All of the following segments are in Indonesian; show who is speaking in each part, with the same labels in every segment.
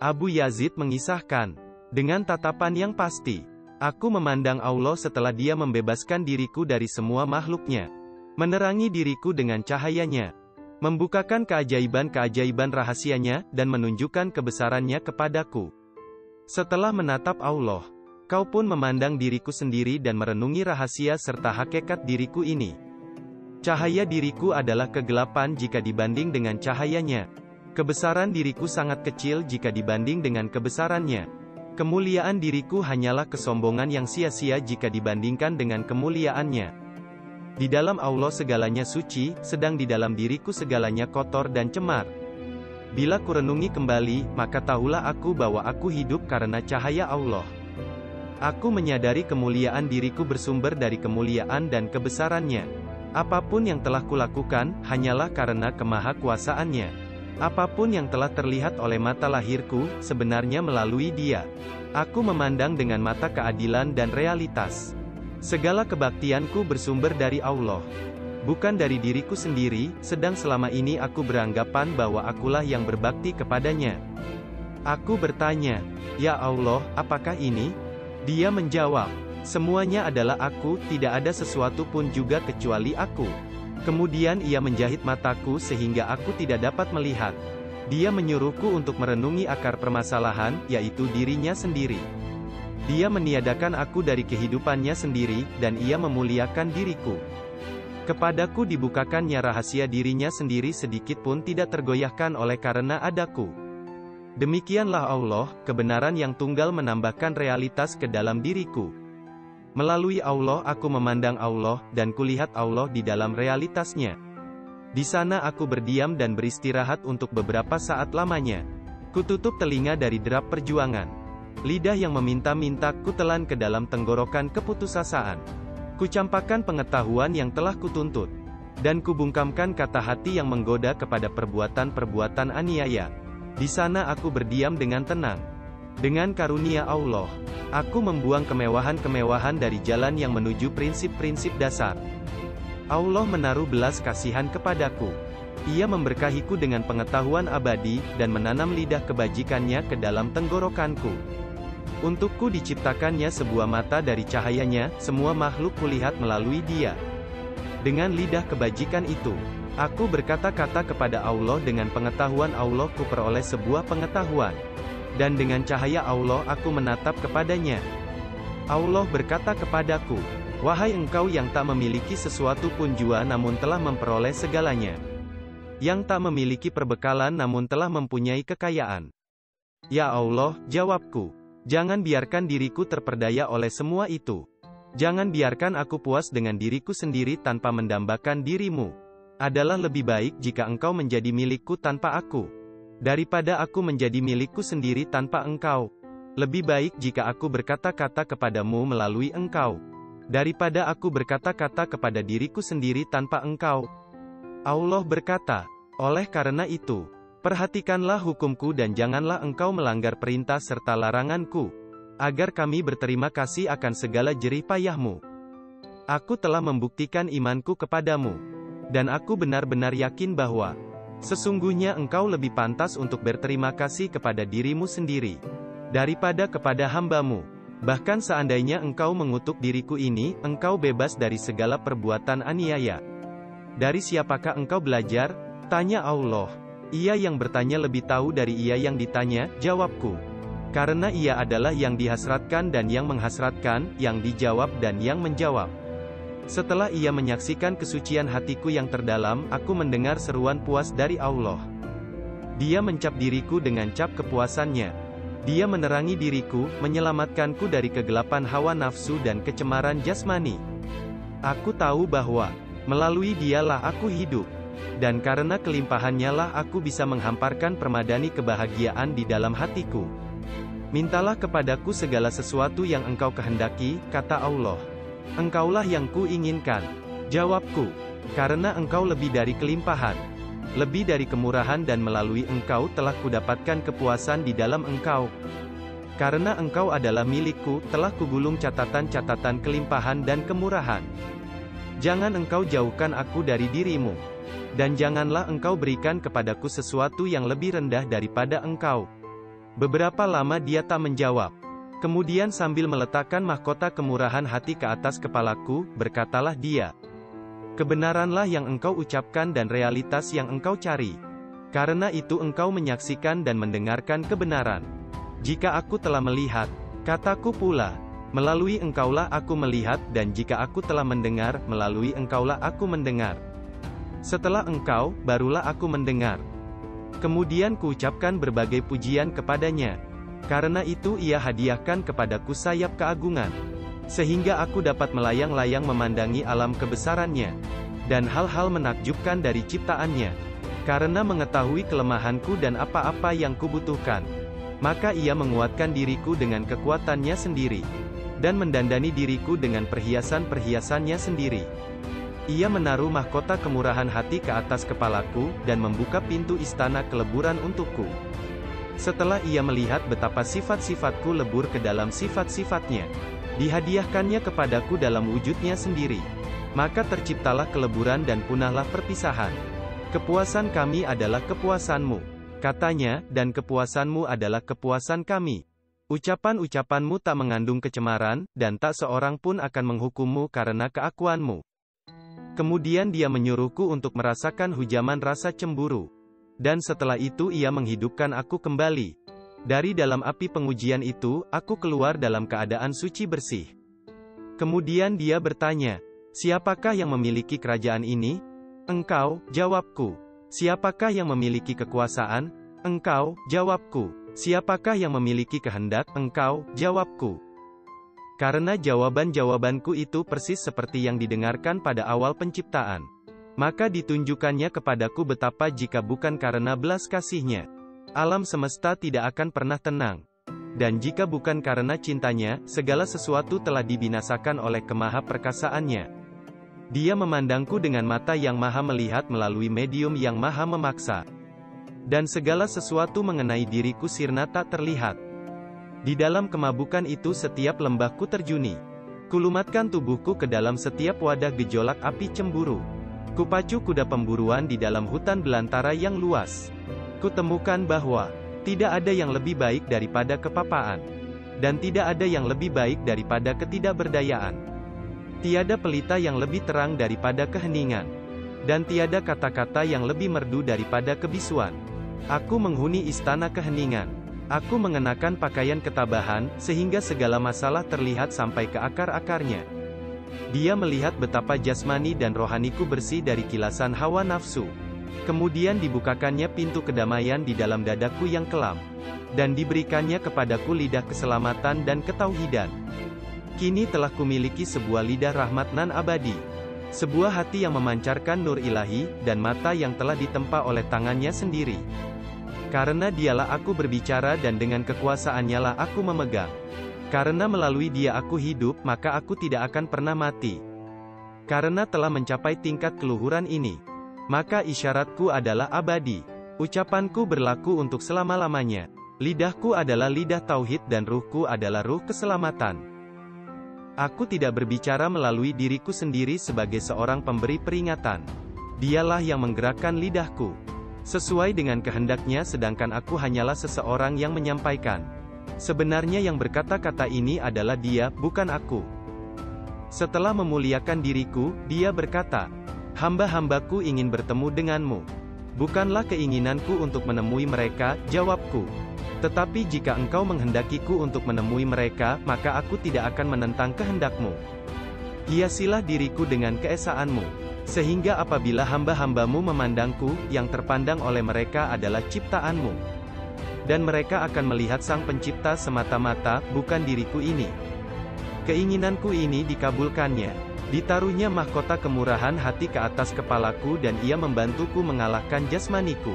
Speaker 1: Abu Yazid mengisahkan, dengan tatapan yang pasti, aku memandang Allah setelah Dia membebaskan diriku dari semua makhluknya, menerangi diriku dengan cahayanya, membukakan keajaiban-keajaiban rahasianya, dan menunjukkan kebesarannya kepadaku. Setelah menatap Allah, kau pun memandang diriku sendiri dan merenungi rahasia serta hakikat diriku ini. Cahaya diriku adalah kegelapan jika dibanding dengan cahayanya. Kebesaran diriku sangat kecil jika dibanding dengan kebesarannya. Kemuliaan diriku hanyalah kesombongan yang sia-sia jika dibandingkan dengan kemuliaannya. Di dalam Allah segalanya suci, sedang di dalam diriku segalanya kotor dan cemar. Bila kurenungi kembali, maka tahulah aku bahwa aku hidup karena cahaya Allah. Aku menyadari kemuliaan diriku bersumber dari kemuliaan dan kebesarannya. Apapun yang telah kulakukan, hanyalah karena kemahakuasaannya. Apapun yang telah terlihat oleh mata lahirku, sebenarnya melalui Dia. Aku memandang dengan mata keadilan dan realitas. Segala kebaktianku bersumber dari Allah, bukan dari diriku sendiri, sedang selama ini aku beranggapan bahwa akulah yang berbakti kepadanya. Aku bertanya, "Ya Allah, apakah ini?" Dia menjawab, "Semuanya adalah aku, tidak ada sesuatu pun juga kecuali aku." Kemudian ia menjahit mataku sehingga aku tidak dapat melihat. Dia menyuruhku untuk merenungi akar permasalahan, yaitu dirinya sendiri. Dia meniadakan aku dari kehidupannya sendiri, dan ia memuliakan diriku. Kepadaku dibukakannya rahasia dirinya sendiri sedikit pun tidak tergoyahkan oleh karena adaku. Demikianlah Allah, kebenaran yang tunggal menambahkan realitas ke dalam diriku. Melalui Allah aku memandang Allah, dan kulihat Allah di dalam realitasnya. Di sana aku berdiam dan beristirahat untuk beberapa saat lamanya. Kututup telinga dari derap perjuangan. Lidah yang meminta-minta kutelan ke dalam tenggorokan keputusasaan. Kucampakkan pengetahuan yang telah kutuntut. Dan kubungkamkan kata hati yang menggoda kepada perbuatan-perbuatan aniaya. Di sana aku berdiam dengan tenang. Dengan karunia Allah, aku membuang kemewahan-kemewahan dari jalan yang menuju prinsip-prinsip dasar. Allah menaruh belas kasihan kepadaku. Ia memberkahiku dengan pengetahuan abadi, dan menanam lidah kebajikannya ke dalam tenggorokanku. Untukku diciptakannya sebuah mata dari cahayanya, semua makhluk kulihat melalui Dia. Dengan lidah kebajikan itu, aku berkata-kata kepada Allah, dengan pengetahuan Allah kuperoleh sebuah pengetahuan. Dan dengan cahaya Allah aku menatap kepadanya. Allah berkata kepadaku, "Wahai engkau yang tak memiliki sesuatu pun jua namun telah memperoleh segalanya. Yang tak memiliki perbekalan namun telah mempunyai kekayaan." Ya Allah, jawabku, jangan biarkan diriku terperdaya oleh semua itu. Jangan biarkan aku puas dengan diriku sendiri tanpa mendambakan dirimu. Adalah lebih baik jika engkau menjadi milikku tanpa aku, daripada aku menjadi milikku sendiri tanpa engkau. Lebih baik jika aku berkata-kata kepadamu melalui engkau, daripada aku berkata-kata kepada diriku sendiri tanpa engkau. Allah berkata, oleh karena itu, perhatikanlah hukumku dan janganlah engkau melanggar perintah serta laranganku, agar kami berterima kasih akan segala jerih payahmu. Aku telah membuktikan imanku kepadamu, dan aku benar-benar yakin bahwa sesungguhnya engkau lebih pantas untuk berterima kasih kepada dirimu sendiri, daripada kepada hambamu. Bahkan seandainya engkau mengutuk diriku ini, engkau bebas dari segala perbuatan aniaya. Dari siapakah engkau belajar? Tanya Allah. Ia yang bertanya lebih tahu dari ia yang ditanya, jawabku. Karena ia adalah yang dihasratkan dan yang menghasratkan, yang dijawab dan yang menjawab. Setelah ia menyaksikan kesucian hatiku yang terdalam, aku mendengar seruan puas dari Allah. Dia mencap diriku dengan cap kepuasannya. Dia menerangi diriku, menyelamatkanku dari kegelapan hawa nafsu dan kecemaran jasmani. Aku tahu bahwa melalui Dialah aku hidup, dan karena kelimpahannya lah aku bisa menghamparkan permadani kebahagiaan di dalam hatiku. Mintalah kepadaku segala sesuatu yang engkau kehendaki, kata Allah. Engkaulah yang kuinginkan. Jawabku, karena engkau lebih dari kelimpahan, lebih dari kemurahan, dan melalui engkau telah kudapatkan kepuasan di dalam engkau. Karena engkau adalah milikku, telah kugulung catatan-catatan kelimpahan dan kemurahan. Jangan engkau jauhkan aku dari dirimu, dan janganlah engkau berikan kepadaku sesuatu yang lebih rendah daripada engkau. Beberapa lama dia tak menjawab. Kemudian sambil meletakkan mahkota kemurahan hati ke atas kepalaku, berkatalah dia. Kebenaranlah yang engkau ucapkan dan realitas yang engkau cari. Karena itu engkau menyaksikan dan mendengarkan kebenaran. Jika aku telah melihat, kataku pula, melalui engkaulah aku melihat, dan jika aku telah mendengar, melalui engkaulah aku mendengar. Setelah engkau, barulah aku mendengar. Kemudian kuucapkan berbagai pujian kepadanya. Karena itu ia hadiahkan kepadaku sayap keagungan. Sehingga aku dapat melayang-layang memandangi alam kebesarannya. Dan hal-hal menakjubkan dari ciptaannya. Karena mengetahui kelemahanku dan apa-apa yang kubutuhkan. Maka ia menguatkan diriku dengan kekuatannya sendiri. Dan mendandani diriku dengan perhiasan-perhiasannya sendiri. Ia menaruh mahkota kemurahan hati ke atas kepalaku, dan membuka pintu istana keleburan untukku. Setelah ia melihat betapa sifat-sifatku lebur ke dalam sifat-sifatnya, dihadiahkannya kepadaku dalam wujudnya sendiri. Maka terciptalah keleburan dan punahlah perpisahan. Kepuasan kami adalah kepuasanmu, katanya, dan kepuasanmu adalah kepuasan kami. Ucapan-ucapanmu tak mengandung kecemaran, dan tak seorang pun akan menghukummu karena keakuanmu. Kemudian dia menyuruhku untuk merasakan hujaman rasa cemburu. Dan setelah itu ia menghidupkan aku kembali. Dari dalam api pengujian itu, aku keluar dalam keadaan suci bersih. Kemudian dia bertanya, siapakah yang memiliki kerajaan ini? Engkau, jawabku. Siapakah yang memiliki kekuasaan? Engkau, jawabku. Siapakah yang memiliki kehendak? Engkau, jawabku. Karena jawaban-jawabanku itu persis seperti yang didengarkan pada awal penciptaan. Maka ditunjukkannya kepadaku betapa jika bukan karena belas kasih-Nya, alam semesta tidak akan pernah tenang. Dan jika bukan karena cintanya, segala sesuatu telah dibinasakan oleh kemaha-perkasaannya. Dia memandangku dengan mata yang maha melihat melalui medium yang maha memaksa. Dan segala sesuatu mengenai diriku sirna tak terlihat. Di dalam kemabukan itu setiap lembahku terjuni. Kulumatkan tubuhku ke dalam setiap wadah gejolak api cemburu. Kupacu kuda pemburuan di dalam hutan belantara yang luas. Kutemukan bahwa tidak ada yang lebih baik daripada kepapaan. Dan tidak ada yang lebih baik daripada ketidakberdayaan. Tiada pelita yang lebih terang daripada keheningan. Dan tiada kata-kata yang lebih merdu daripada kebisuan. Aku menghuni istana keheningan. Aku mengenakan pakaian ketabahan, sehingga segala masalah terlihat sampai ke akar-akarnya. Dia melihat betapa jasmani dan rohaniku bersih dari kilasan hawa nafsu. Kemudian dibukakannya pintu kedamaian di dalam dadaku yang kelam. Dan diberikannya kepadaku lidah keselamatan dan ketauhidan. Kini telah kumiliki sebuah lidah rahmat nan abadi. Sebuah hati yang memancarkan nur ilahi, dan mata yang telah ditempa oleh tangannya sendiri. Karena dialah aku berbicara dan dengan kekuasaannya lah aku memegang. Karena melalui dia aku hidup, maka aku tidak akan pernah mati. Karena telah mencapai tingkat keluhuran ini, maka isyaratku adalah abadi. Ucapanku berlaku untuk selama-lamanya. Lidahku adalah lidah tauhid dan ruhku adalah ruh keselamatan. Aku tidak berbicara melalui diriku sendiri sebagai seorang pemberi peringatan. Dialah yang menggerakkan lidahku sesuai dengan kehendaknya, sedangkan aku hanyalah seseorang yang menyampaikan. Sebenarnya yang berkata-kata ini adalah Dia, bukan aku. Setelah memuliakan diriku, Dia berkata, hamba-hambaku ingin bertemu denganmu. Bukanlah keinginanku untuk menemui mereka, jawabku. Tetapi jika engkau menghendakiku untuk menemui mereka, maka aku tidak akan menentang kehendakmu. Hiasilah diriku dengan keesaanmu. Sehingga apabila hamba-hambamu memandangku, yang terpandang oleh mereka adalah ciptaanmu. Dan mereka akan melihat Sang Pencipta semata-mata, bukan diriku ini. Keinginanku ini dikabulkannya. Ditaruhnya mahkota kemurahan hati ke atas kepalaku dan ia membantuku mengalahkan jasmaniku.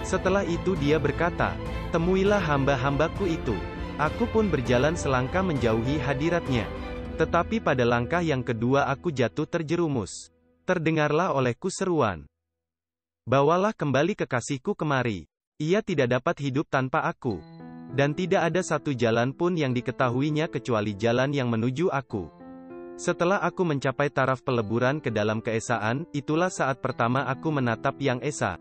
Speaker 1: Setelah itu dia berkata, temuilah hamba-hambaku itu. Aku pun berjalan selangkah menjauhi hadiratnya. Tetapi pada langkah yang kedua aku jatuh terjerumus. Terdengarlah olehku seruan. Bawalah kembali kekasihku kemari. Ia tidak dapat hidup tanpa aku. Dan tidak ada satu jalan pun yang diketahuinya kecuali jalan yang menuju aku. Setelah aku mencapai taraf peleburan ke dalam keesaan, itulah saat pertama aku menatap Yang Esa.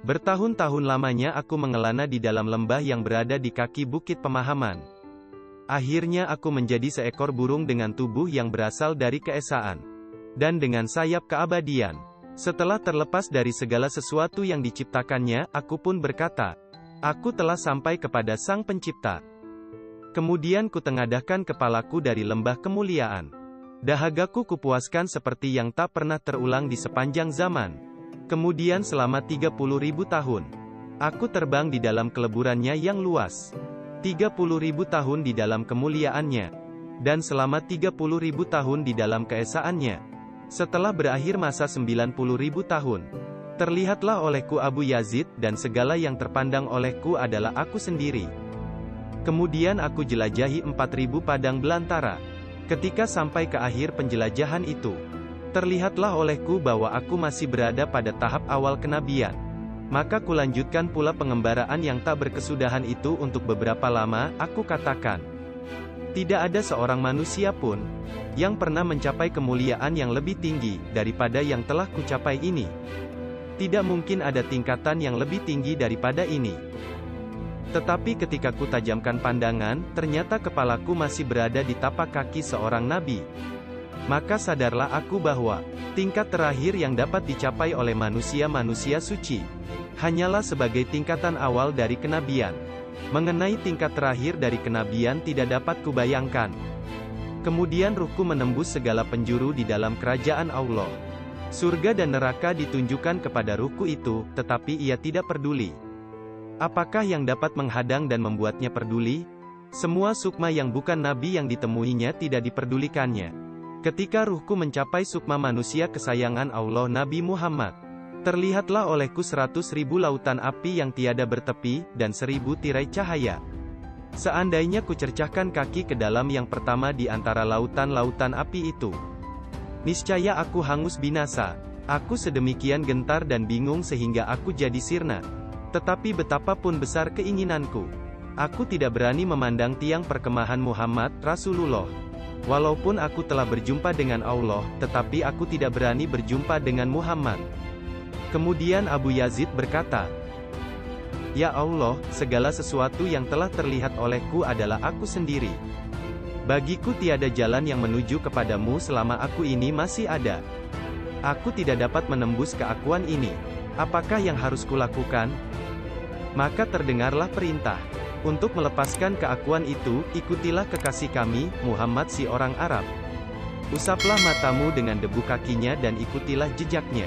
Speaker 1: Bertahun-tahun lamanya aku mengelana di dalam lembah yang berada di kaki Bukit Pemahaman. Akhirnya aku menjadi seekor burung dengan tubuh yang berasal dari keesaan. Dan dengan sayap keabadian. Setelah terlepas dari segala sesuatu yang diciptakannya, aku pun berkata, aku telah sampai kepada Sang Pencipta. Kemudian kutengadahkan kepalaku dari lembah kemuliaan. Dahagaku kupuaskan seperti yang tak pernah terulang di sepanjang zaman. Kemudian selama 30.000 tahun, aku terbang di dalam keleburannya yang luas. 30.000 tahun di dalam kemuliaannya. Dan selama 30.000 tahun di dalam keesaannya. Setelah berakhir masa 90.000 tahun, terlihatlah olehku Abu Yazid, dan segala yang terpandang olehku adalah aku sendiri. Kemudian aku jelajahi 4.000 padang belantara. Ketika sampai ke akhir penjelajahan itu, terlihatlah olehku bahwa aku masih berada pada tahap awal kenabian. Maka kulanjutkan pula pengembaraan yang tak berkesudahan itu untuk beberapa lama. Aku katakan, tidak ada seorang manusia pun yang pernah mencapai kemuliaan yang lebih tinggi daripada yang telah kucapai ini. Tidak mungkin ada tingkatan yang lebih tinggi daripada ini. Tetapi ketika kutajamkan pandangan, ternyata kepalaku masih berada di tapak kaki seorang nabi. Maka sadarlah aku bahwa tingkat terakhir yang dapat dicapai oleh manusia-manusia suci hanyalah sebagai tingkatan awal dari kenabian. Mengenai tingkat terakhir dari kenabian tidak dapat kubayangkan. Kemudian ruhku menembus segala penjuru di dalam kerajaan Allah. Surga dan neraka ditunjukkan kepada ruhku itu, tetapi ia tidak peduli. Apakah yang dapat menghadang dan membuatnya peduli? Semua sukma yang bukan nabi yang ditemuinya tidak diperdulikannya. Ketika ruhku mencapai sukma manusia kesayangan Allah Nabi Muhammad, terlihatlah olehku 100.000 lautan api yang tiada bertepi, dan 1.000 tirai cahaya. Seandainya kucercahkan kaki ke dalam yang pertama di antara lautan-lautan api itu, niscaya aku hangus binasa. Aku sedemikian gentar dan bingung sehingga aku jadi sirna. Tetapi betapapun besar keinginanku, aku tidak berani memandang tiang perkemahan Muhammad, Rasulullah. Walaupun aku telah berjumpa dengan Allah, tetapi aku tidak berani berjumpa dengan Muhammad. Kemudian Abu Yazid berkata, ya Allah, segala sesuatu yang telah terlihat olehku adalah aku sendiri. Bagiku tiada jalan yang menuju kepadamu selama aku ini masih ada. Aku tidak dapat menembus keakuan ini. Apakah yang harus kulakukan? Maka terdengarlah perintah. Untuk melepaskan keakuan itu, ikutilah kekasih kami, Muhammad si orang Arab. Usaplah matamu dengan debu kakinya dan ikutilah jejaknya.